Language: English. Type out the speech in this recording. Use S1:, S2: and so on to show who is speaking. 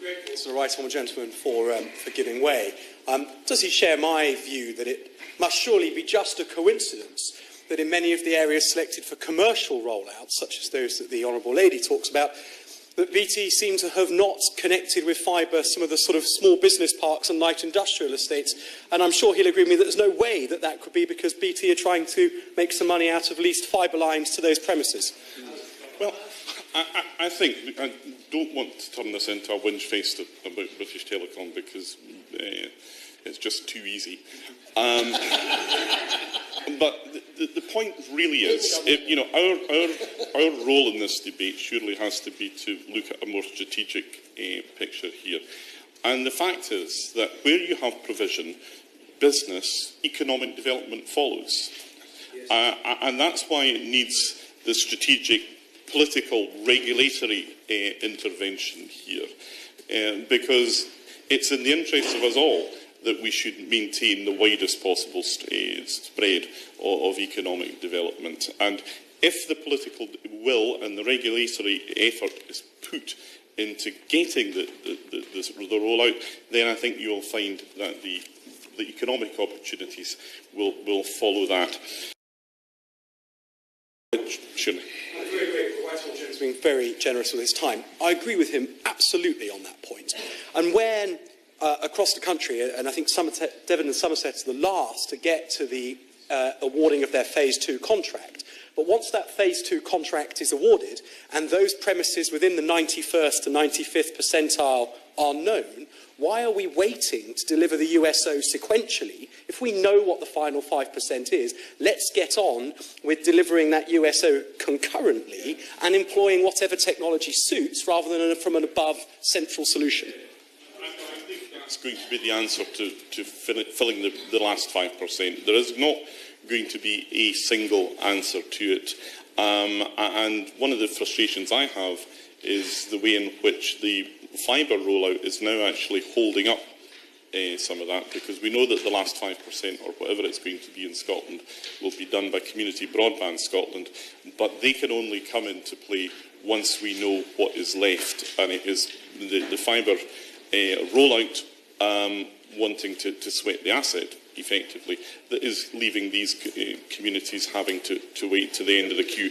S1: grateful to the right honourable gentleman for giving way. Does he share my view that it must surely be just a coincidence that in many of the areas selected for commercial rollouts, such as those that the honourable lady talks about, that BT seem to have not connected with fibre some of the sort of small business parks and light industrial estates? And I'm sure he'll agree with me that there's no way that that could be because BT are trying to make some money out of leased fibre lines to those premises.
S2: Well, I think I don't want to turn this into a whinge fest about British Telecom because it's just too easy. But the point really is, our role in this debate surely has to be to look at a more strategic picture here. And the fact is that where you have provision, business, economic development follows. And that's why it needs the strategic, political, regulatory intervention here. Because it's in the interests of us all that we should maintain the widest possible spread of economic development. And if the political will and the regulatory effort is put into getting the rollout, then I think you will find that the economic opportunities will follow that. Sure.
S1: I'm very grateful. The Vice President has been very generous with his time. I agree with him absolutely on that point. And when across the country, and I think Devon and Somerset are the last to get to the awarding of their Phase 2 contract. But once that Phase 2 contract is awarded, and those premises within the 91st to 95th percentile are known, why are we waiting to deliver the USO sequentially? If we know what the final 5% is, let's get on with delivering that USO concurrently and employing whatever technology suits rather than from an above central solution.
S2: That's going to be the answer to filling the last 5%. There is not going to be a single answer to it. And one of the frustrations I have is the way in which the fibre rollout is now actually holding up some of that, because we know that the last 5% or whatever it's going to be in Scotland will be done by Community Broadband Scotland, but they can only come into play once we know what is left, and it is the fibre rollout wanting to sweat the asset effectively that is leaving these communities having to wait to the end of the queue.